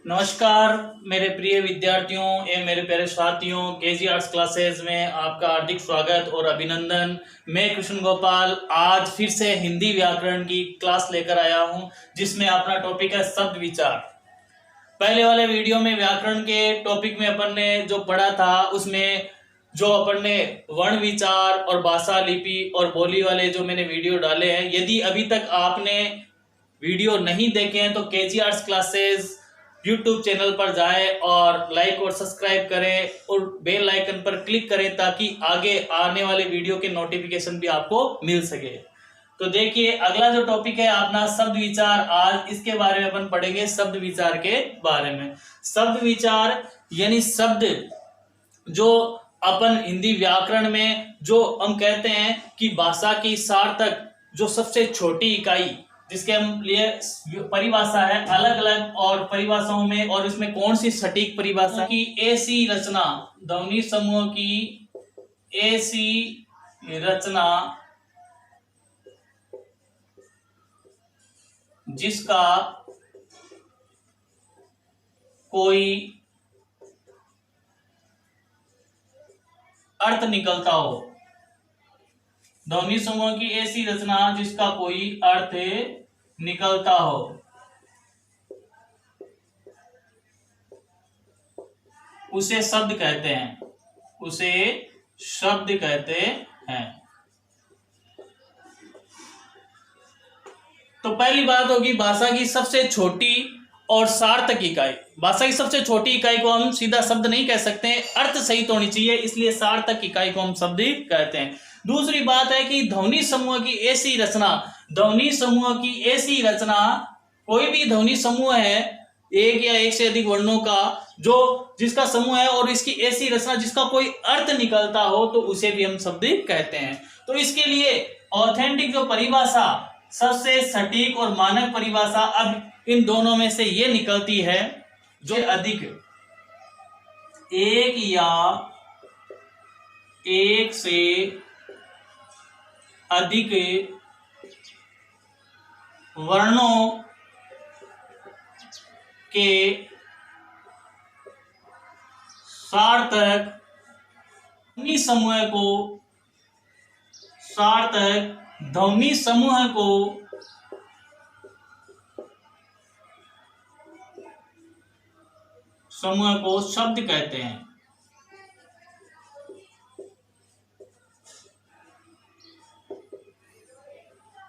नमस्कार मेरे प्रिय विद्यार्थियों एवं मेरे प्यारे साथियों, केजी आर्ट्स क्लासेस में आपका हार्दिक स्वागत और अभिनंदन। मैं कृष्ण गोपाल आज फिर से हिंदी व्याकरण की क्लास लेकर आया हूं, जिसमें अपना टॉपिक है शब्द विचार। पहले वाले वीडियो में व्याकरण के टॉपिक में अपन ने जो पढ़ा था, उसमें जो अपन ने वर्ण विचार और भाषा लिपि और बोली वाले जो मैंने वीडियो डाले हैं, यदि अभी तक आपने वीडियो नहीं देखे हैं तो KG arts classes YouTube channel पर जाएं और लाइक और सब्सक्राइब करें और बेल आइकन पर क्लिक करें ताकि आगे आने वाले वीडियो के नोटिफिकेशन भी आपको मिल सके। तो देखिए, अगला जो टॉपिक है अपना शब्द विचार, आज इसके बारे में अपन पढ़ेंगे। शब्द विचार के बारे में, शब्द विचार यानी शब्द जो अपन हिंदी व्याकरण में जो हम कहते हैं कि भाषा की सार्थक जो सबसे छोटी इकाई, जिसके हम लिए परिभाषा है अलग अलग और परिभाषाओं में, और इसमें कौन सी सटीक परिभाषा की ऐसी रचना, ध्वनि समूह की ऐसी रचना जिसका कोई अर्थ निकलता हो। ध्वनि समूह की ऐसी रचना जिसका कोई अर्थ निकलता हो, उसे शब्द कहते हैं, उसे शब्द कहते हैं। तो पहली बात होगी भाषा की सबसे छोटी और सार्थक इकाई। भाषा की सबसे छोटी इकाई को हम सीधा शब्द नहीं कह सकते, अर्थ सहित होनी चाहिए, इसलिए सार्थक इकाई को हम शब्द कहते हैं। दूसरी बात है कि ध्वनि समूह की ऐसी रचना, ध्वनि समूह की ऐसी रचना, कोई भी ध्वनि समूह है एक या एक से अधिक वर्णों का जो जिसका समूह है और इसकी ऐसी रचना जिसका कोई अर्थ निकलता हो, तो उसे भी हम शब्द कहते हैं। तो इसके लिए ऑथेंटिक जो परिभाषा, सबसे सटीक और मानक परिभाषा अब इन दोनों में से ये निकलती है, जो अधिक एक या एक से अधिक वर्णों के सार्थक ध्वनि समूह को, सार्थक ध्वनि समूह को शब्द कहते हैं।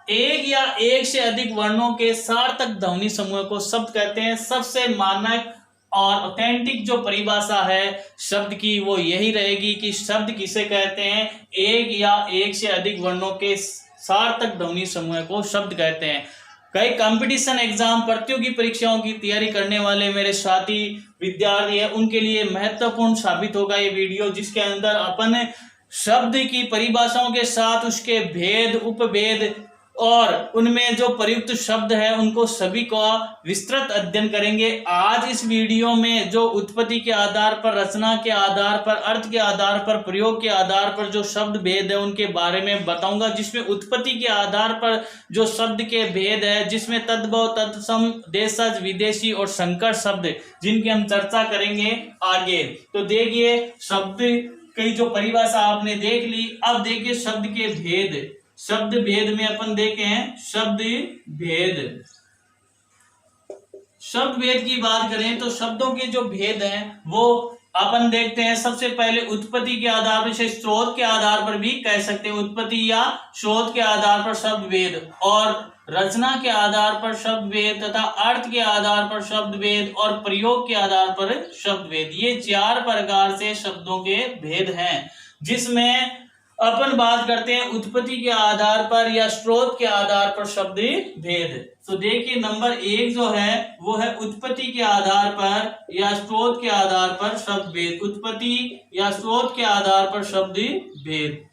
एक या एक से अधिक वर्णों के सार्थक ध्वनि समूह को शब्द कहते हैं। सबसे मानक और ऑथेंटिक जो परिभाषा है शब्द की, वो यही रहेगी कि शब्द किसे कहते हैं, एक या एक से अधिक वर्णों के सार्थक ध्वनि समूह को शब्द कहते हैं। कई कंपटीशन एग्जाम, प्रतियोगी परीक्षाओं की तैयारी करने वाले मेरे साथी विद्यार्थी है, उनके लिए महत्वपूर्ण साबित होगा ये वीडियो, जिसके अंदर अपन शब्द की परिभाषाओं के साथ उसके भेद, उपभेद और उनमें जो प्रयुक्त शब्द है उनको सभी का विस्तृत अध्ययन करेंगे। आज इस वीडियो में जो उत्पत्ति के आधार पर, रचना के आधार पर, अर्थ के आधार पर, प्रयोग के आधार पर जो शब्द भेद है उनके बारे में बताऊंगा, जिसमें उत्पत्ति के आधार पर जो शब्द के भेद है, जिसमें तद्भव, तत्सम, देशज, विदेशी और संकर शब्द, जिनकी हम चर्चा करेंगे आगे। तो देखिए, शब्द की जो परिभाषा आपने देख ली, अब देखिए शब्द के भेद। शब्द भेद में अपन देखे हैं शब्द भेद। शब्द भेद की बात करें तो शब्दों के जो भेद हैं वो अपन देखते हैं। सबसे पहले उत्पत्ति के आधार पर, से स्रोत के आधार पर भी कह सकते हैं, उत्पत्ति या स्रोत के आधार पर शब्द भेद, और रचना के आधार पर शब्द भेद, तथा अर्थ के आधार पर शब्द भेद, और प्रयोग के आधार पर शब्द भेद। ये चार प्रकार से शब्दों के भेद हैं, जिसमें अपन बात करते हैं उत्पत्ति के आधार पर या स्रोत के आधार पर शब्द भेद। तो देखिए, नंबर एक जो है वो है उत्पत्ति के आधार पर या स्रोत के आधार पर शब्द भेद। उत्पत्ति या स्रोत के आधार पर शब्द भेद।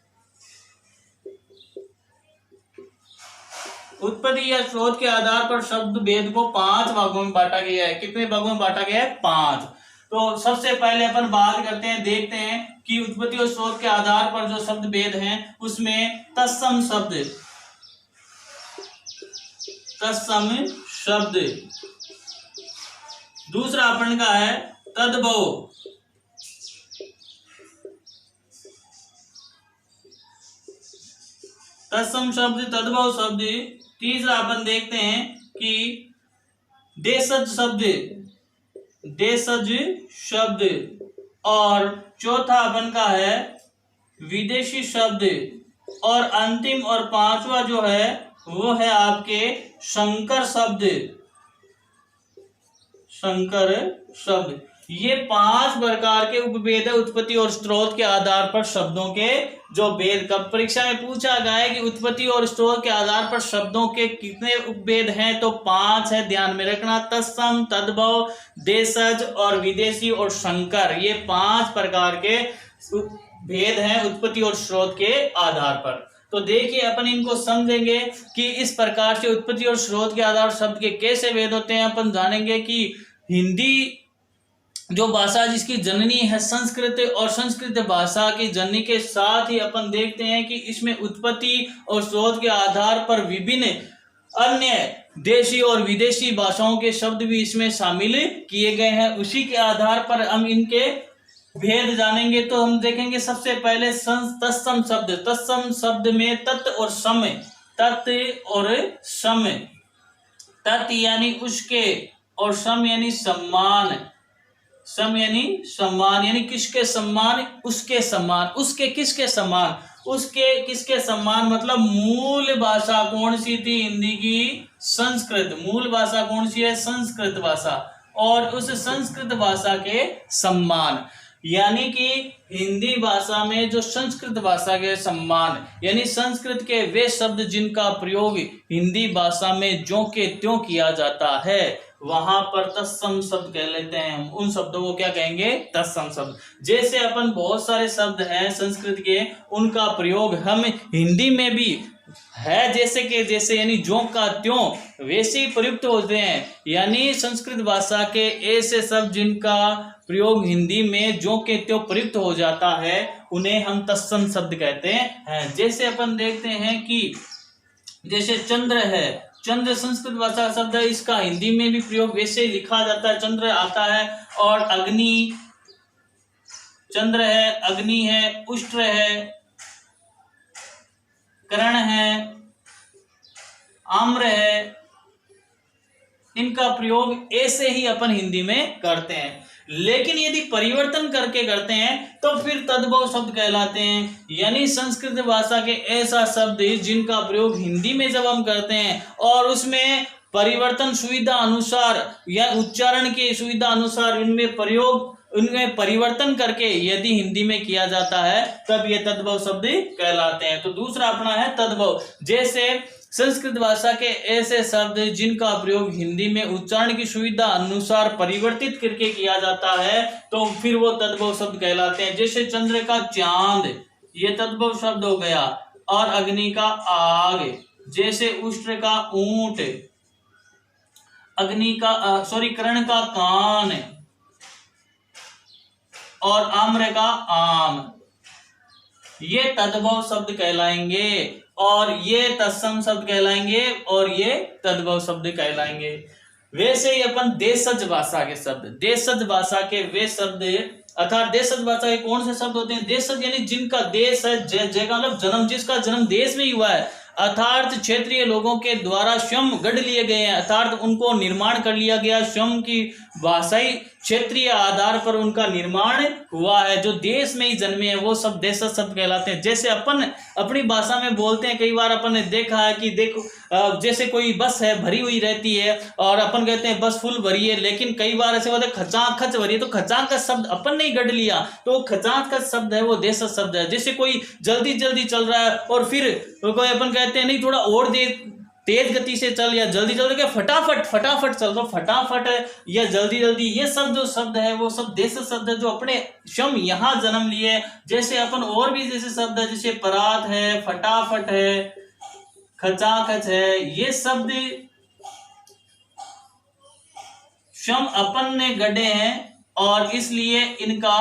उत्पत्ति या स्रोत के आधार पर शब्द भेद को 5 भागों में बांटा गया है। कितने भागों में बांटा गया है? 5। तो सबसे पहले अपन बात करते हैं, देखते हैं कि उत्पत्ति और स्रोत के आधार पर जो शब्द भेद हैं उसमें तत्सम शब्द, तत्सम शब्द दूसरा अपन का है तद्भव। तत्सम शब्द, तद्भव शब्द। तीसरा अपन देखते हैं कि देशज शब्द, देशज शब्द। और चौथा अपन का है विदेशी शब्द। और अंतिम और पांचवा जो है वो है आपके संकर शब्द, संकर शब्द। ये 5 प्रकार के उपभेद है उत्पत्ति और स्रोत के आधार पर शब्दों के जो भेद। कब परीक्षा में पूछा गया है कि उत्पत्ति और स्रोत के आधार पर शब्दों के कितने उपभेद हैं, तो 5 है, ध्यान में रखना। तत्सम, तद्भव, देशज और विदेशी और संकर, ये 5 प्रकार के भेद हैं उत्पत्ति और स्रोत के आधार पर। तो देखिए अपन इनको समझेंगे कि इस प्रकार से उत्पत्ति और स्रोत के आधार शब्द के कैसे भेद होते हैं। अपन जानेंगे कि हिंदी जो भाषा जिसकी जननी है संस्कृत, और संस्कृत भाषा की जननी के साथ ही अपन देखते हैं कि इसमें उत्पत्ति और स्रोत के आधार पर विभिन्न अन्य देशी और विदेशी भाषाओं के शब्द भी इसमें शामिल किए गए हैं। उसी के आधार पर हम इनके भेद जानेंगे। तो हम देखेंगे सबसे पहले तत्सम शब्द। तत्सम शब्द में तत् और सम, तत् और सम। तत् यानी उसके और सम यानी सम्मान। सम यानी सम्मान, यानी किसके सम्मान, उसके सम्मान। उसके किसके सम्मान, उसके किसके सम्मान, मतलब मूल भाषा कौन सी थी हिंदी की, संस्कृत। मूल भाषा कौन सी है, संस्कृत भाषा। और उस संस्कृत भाषा के सम्मान, यानी कि हिंदी भाषा में जो संस्कृत भाषा के सम्मान, यानी संस्कृत के वे शब्द जिनका प्रयोग हिंदी भाषा में ज्यों के त्यों किया जाता है, वहां पर तत्सम शब्द कह लेते हैं। हम उन शब्दों को क्या कहेंगे, तत्सम शब्द। जैसे अपन बहुत सारे शब्द हैं संस्कृत के, उनका प्रयोग हम हिंदी में भी है जैसे कि जैसे, यानी ज्यों का त्यों वैसे ही प्रयुक्त होते हैं। यानी संस्कृत भाषा के ऐसे शब्द जिनका प्रयोग हिंदी में ज्यों के त्यों प्रयुक्त हो जाता है, उन्हें हम तत्सम शब्द कहते हैं। जैसे अपन देखते हैं कि जैसे चंद्र है, चंद्र संस्कृत भाषा का शब्द है, इसका हिंदी में भी प्रयोग वैसे ही लिखा जाता है, चंद्र आता है। और अग्नि, चंद्र है, अग्नि है, उष्ट्र है, करण है, आम्र है, इनका प्रयोग ऐसे ही अपन हिंदी में करते हैं। लेकिन यदि परिवर्तन करके करते हैं तो फिर तद्भव शब्द कहलाते हैं। यानी संस्कृत भाषा के ऐसा शब्द जिनका प्रयोग हिंदी में जब हम करते हैं और उसमें परिवर्तन सुविधा अनुसार या उच्चारण के सुविधा अनुसार इनमें प्रयोग, उनमें परिवर्तन करके यदि हिंदी में किया जाता है, तब ये तद्भव शब्द कहलाते हैं। तो दूसरा अपना है तद्भव। जैसे संस्कृत भाषा के ऐसे शब्द जिनका प्रयोग हिंदी में उच्चारण की सुविधा अनुसार परिवर्तित करके किया जाता है, तो फिर वो तद्भव शब्द कहलाते हैं। जैसे चंद्र का चांद, ये तद्भव शब्द हो गया। और अग्नि का आग, जैसे उष्ट्र का ऊंट, अग्नि का कर्ण का कान, और आम्र का आम, ये तद्भव शब्द कहलाएंगे। और ये तत्सम शब्द कहलाएंगे और ये तद्भव शब्द कहलाएंगे। वैसे ही अपन देशज भाषा के शब्द, देशज भाषा के वे शब्द, अर्थात देशज भाषा के कौन से शब्द होते हैं, देशज यानी जिनका देश है, जगह मतलब जन्म, जिसका जन्म देश में ही हुआ है, अर्थात क्षेत्रीय लोगों के द्वारा स्वयं गढ़ लिए गए हैं, अर्थात उनको निर्माण कर लिया गया, स्वयं की भाषाई क्षेत्रीय आधार पर उनका निर्माण हुआ है, जो देश में ही जन्मे हैं, वो सब देशज शब्द कहलाते हैं। जैसे अपन अपनी भाषा में बोलते हैं, कई बार अपन ने देखा है कि देखो जैसे कोई बस है भरी हुई रहती है और अपन कहते हैं बस फुल भरी है, लेकिन कई बार ऐसे होता है खचाखच भरी है, तो खचाखच शब्द अपन ने ही गढ़ लिया, तो खचाखच शब्द है वो देशज शब्द है। जैसे कोई जल्दी जल्दी चल रहा है और फिर कोई अपन कहते हैं नहीं थोड़ा और तेज गति से चल, या जल्दी जल्दी क्या फटाफट फटाफट चल, तो फटाफट या जल्दी जल्दी, ये सब जो शब्द है वो सब देशज शब्द है जो अपने स्वयं यहाँ जन्म लिए। जैसे अपन और भी जैसे शब्द है, जैसे परात है, फटाफट है, खचाखच है, ये शब्द स्वयं अपन ने गढ़े हैं और इसलिए इनका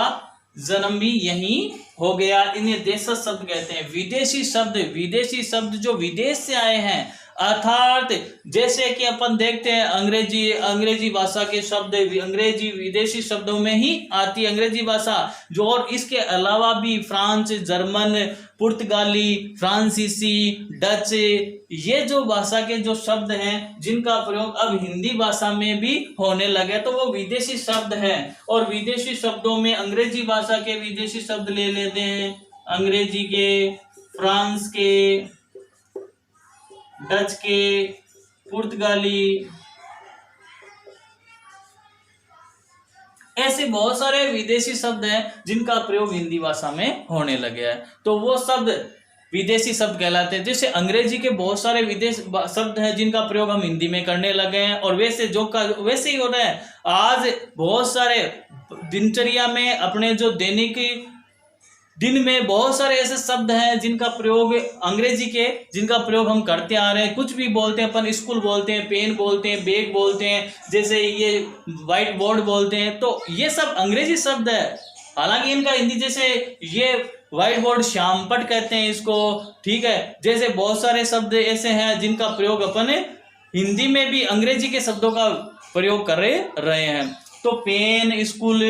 जन्म भी यही हो गया। इन्हें देशज शब्द कहते हैं। विदेशी शब्द, विदेशी शब्द जो विदेश से आए हैं, अर्थात जैसे कि अपन देखते हैं अंग्रेजी भाषा के शब्द अंग्रेजी विदेशी शब्दों में ही आती है अंग्रेजी भाषा, जो और इसके अलावा भी फ्रांस, जर्मन, पुर्तगाली, फ्रांसीसी, डच, ये जो भाषा के जो शब्द हैं जिनका प्रयोग अब हिंदी भाषा में भी होने लगे तो वो विदेशी शब्द हैं। और विदेशी शब्दों में अंग्रेजी भाषा के विदेशी शब्द ले लेते हैं, अंग्रेजी के, फ्रांस के, डच के, पुर्तगाली, ऐसे बहुत सारे विदेशी शब्द हैं जिनका प्रयोग हिंदी भाषा में होने लगे हैं, तो वो शब्द विदेशी शब्द कहलाते हैं। जैसे अंग्रेजी के बहुत सारे विदेश शब्द हैं जिनका प्रयोग हम हिंदी में करने लगे हैं, और वैसे ही हो रहा है। आज बहुत सारे दिनचर्या में अपने जो दैनिक दिन में बहुत सारे ऐसे शब्द हैं जिनका प्रयोग अंग्रेजी के जिनका प्रयोग हम करते आ रहे हैं। कुछ भी बोलते हैं अपन, स्कूल बोलते हैं, पेन बोलते हैं, बैग बोलते हैं, जैसे ये व्हाइट बोर्ड बोलते हैं, तो ये सब अंग्रेजी शब्द है। हालांकि इनका हिंदी, जैसे ये व्हाइट बोर्ड श्यामपट कहते हैं इसको, ठीक है। जैसे बहुत सारे शब्द ऐसे हैं जिनका प्रयोग अपन हिंदी में भी अंग्रेजी के शब्दों का प्रयोग कर रहे हैं। तो पेन, स्कूल,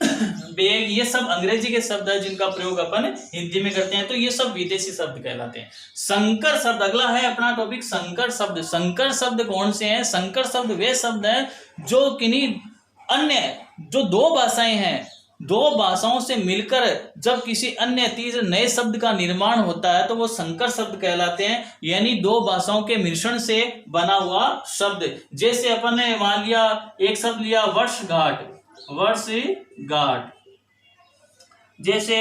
बैग, ये सब अंग्रेजी के शब्द है जिनका प्रयोग अपन हिंदी में करते हैं, तो ये सब विदेशी शब्द कहलाते हैं। संकर शब्द अगला है अपना टॉपिक, संकर शब्द। संकर शब्द कौन से हैं? संकर शब्द वे शब्द हैं जो किन्हीं अन्य जो दो भाषाएं हैं, दो भाषाओं से मिलकर जब किसी अन्य तीसरे नए शब्द का निर्माण होता है तो वो संकर शब्द कहलाते हैं, यानी दो भाषाओं के मिश्रण से बना हुआ शब्द। जैसे अपन ने मान लिया एक शब्द लिया वर्षगांठ, वर्षगांठ, जैसे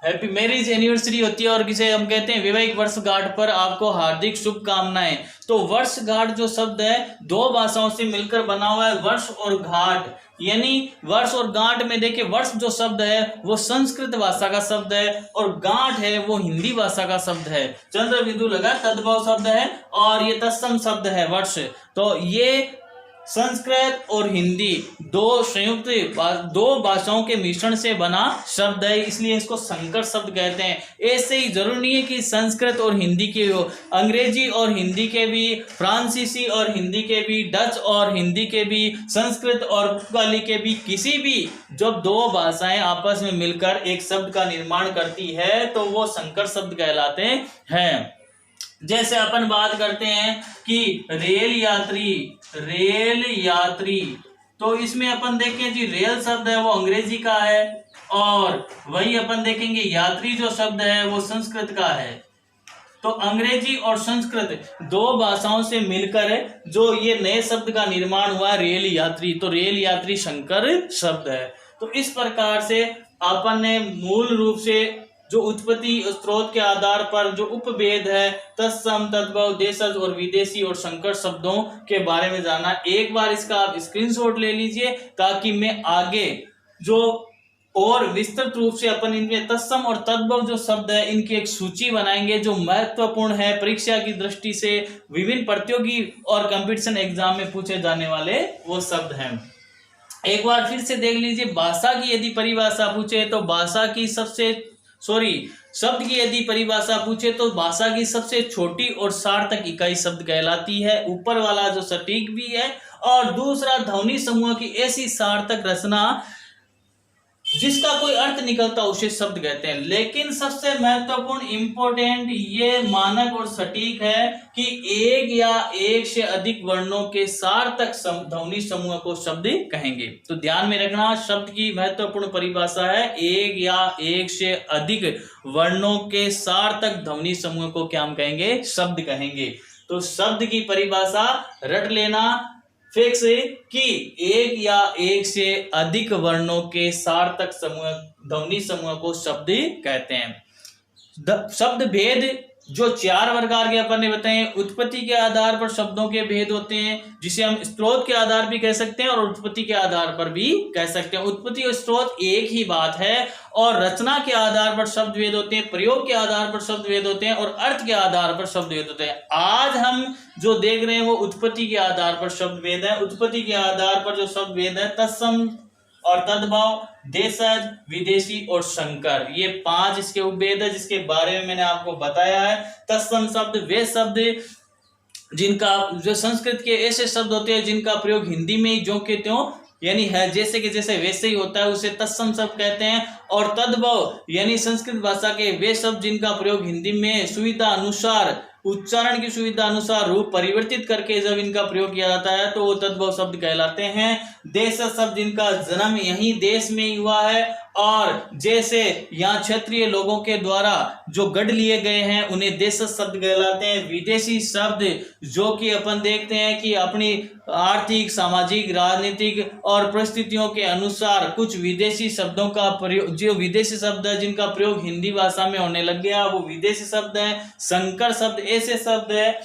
हैप्पी मैरिज एनिवर्सरी होती है और किसे हम कहते हैं वैवाहिक वर्षगांठ पर आपको हार्दिक शुभकामनाएं। तो वर्षगांठ जो शब्द है दो भाषाओं से मिलकर बना हुआ है, वर्ष और घाट, यानी वर्ष और गांठ में देखिए, वर्ष जो शब्द है वो संस्कृत भाषा का शब्द है और गांठ है वो हिंदी भाषा का शब्द है। चंद्र बिंदु लगा तद्भव शब्द है और ये तत्सम शब्द है वर्ष। तो ये संस्कृत और हिंदी दो संयुक्त दो भाषाओं के मिश्रण से बना शब्द है, इसलिए इसको संकर शब्द कहते हैं। ऐसे ही जरूरी नहीं है कि संस्कृत और हिंदी के हो, अंग्रेजी और हिंदी के भी, फ्रांसीसी और हिंदी के भी, डच और हिंदी के भी, संस्कृत और पुर्तगाली के भी, किसी भी जब दो भाषाएं आपस में मिलकर एक शब्द का निर्माण करती है तो वो संकर शब्द कहलाते हैं। जैसे अपन बात करते हैं कि रेल यात्री, तो इसमें अपन देखें जी रेल शब्द है वो अंग्रेजी का है और वही अपन देखेंगे यात्री जो शब्द है वो संस्कृत का है। तो अंग्रेजी और संस्कृत दो भाषाओं से मिलकर जो ये नए शब्द का निर्माण हुआ रेल यात्री, तो रेल यात्री संकर शब्द है। तो इस प्रकार से अपन ने मूल रूप से जो उत्पत्ति स्रोत के आधार पर जो उपभेद है तत्सम, तद्भव, देशज और विदेशी और संकर शब्दों के बारे में जाना। एक बार इसका आप स्क्रीनशॉट ले लीजिए ताकि मैं आगे जो और विस्तृत रूप से अपन इनमें तत्सम और तद्भव जो शब्द है इनकी एक सूची बनाएंगे जो महत्वपूर्ण है परीक्षा की दृष्टि से, विभिन्न प्रतियोगी और कंपटीशन एग्जाम में पूछे जाने वाले वो शब्द हैं। एक बार फिर से देख लीजिए, भाषा की यदि परिभाषा पूछे तो भाषा की शब्द की यदि परिभाषा पूछे तो भाषा की सबसे छोटी और सार्थक इकाई शब्द कहलाती है। ऊपर वाला जो सटीक भी है और दूसरा ध्वनि समूह की ऐसी सार्थक रचना जिसका कोई अर्थ निकलता उसे शब्द कहते हैं। लेकिन सबसे महत्वपूर्ण इंपॉर्टेंट ये मानक और सटीक है कि एक या एक से अधिक वर्णों के सार्थक ध्वनि समूह को शब्द कहेंगे। तो ध्यान में रखना, शब्द की महत्वपूर्ण परिभाषा है एक या एक से अधिक वर्णों के सार्थक ध्वनि समूह को क्या हम कहेंगे? शब्द कहेंगे। तो शब्द की परिभाषा रट लेना फिक्स कि एक या एक से अधिक वर्णों के सार्थक समूह ध्वनि समूह को शब्द कहते हैं। शब्द भेद जो चार प्रकार के अपन ने बताए, उत्पत्ति के आधार पर शब्दों के भेद होते हैं जिसे हम स्रोत के आधार भी कह सकते हैं और उत्पत्ति के आधार पर भी कह सकते हैं। उत्पत्ति और स्रोत एक ही बात है और रचना के आधार पर शब्द भेद होते हैं, प्रयोग के आधार पर शब्द भेद होते हैं और अर्थ के आधार पर शब्द भेद होते हैं। आज हम जो देख रहे हैं वो उत्पत्ति के आधार पर शब्द भेद है। उत्पत्ति के आधार पर जो शब्द भेद है तत्सम और तद्भव, देशज, विदेशी और संकर, ये 5 इसके उपभेद है जिसके बारे में मैंने आपको बताया है। तत्सम शब्द वे शब्द जिनका, जो संस्कृत के ऐसे शब्द होते हैं जिनका प्रयोग हिंदी में ही जो के त्यों यानी है जैसे कि जैसे वैसे ही होता है, उसे तत्सम शब्द कहते हैं। और तद्भव यानी संस्कृत भाषा के वे शब्द जिनका प्रयोग हिंदी में सुविधा अनुसार, उच्चारण की सुविधा अनुसार रूप परिवर्तित करके जब इनका प्रयोग किया जाता है तो वो तद्भव शब्द कहलाते हैं। देश शब्द जिनका जन्म यही देश में ही हुआ है और जैसे यहाँ क्षेत्रीय लोगों के द्वारा जो गढ़ लिए गए हैं उन्हें देश शब्द कहलाते हैं। विदेशी शब्द जो कि अपन देखते हैं कि अपनी आर्थिक, सामाजिक, राजनीतिक और परिस्थितियों के अनुसार कुछ विदेशी शब्दों का प्रयोग, जो विदेशी शब्द है जिनका प्रयोग हिंदी भाषा में होने लग गया, वो विदेशी शब्द है। संकर शब्द ऐसे शब्द है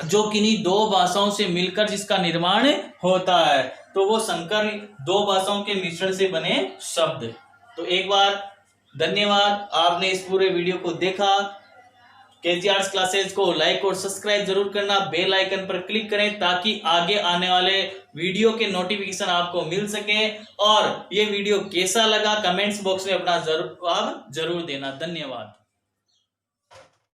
जो किन्हीं 2 भाषाओं से मिलकर जिसका निर्माण होता है, तो वो संकर 2 भाषाओं के मिश्रण से बने शब्द। तो एक बार धन्यवाद, आपने इस पूरे वीडियो को देखा। केजी आर्ट्स क्लासेज को लाइक और सब्सक्राइब जरूर करना, बेल आइकन पर क्लिक करें ताकि आगे आने वाले वीडियो के नोटिफिकेशन आपको मिल सके। और ये वीडियो कैसा लगा कमेंट्स बॉक्स में अपना जवाब जरूर देना। धन्यवाद।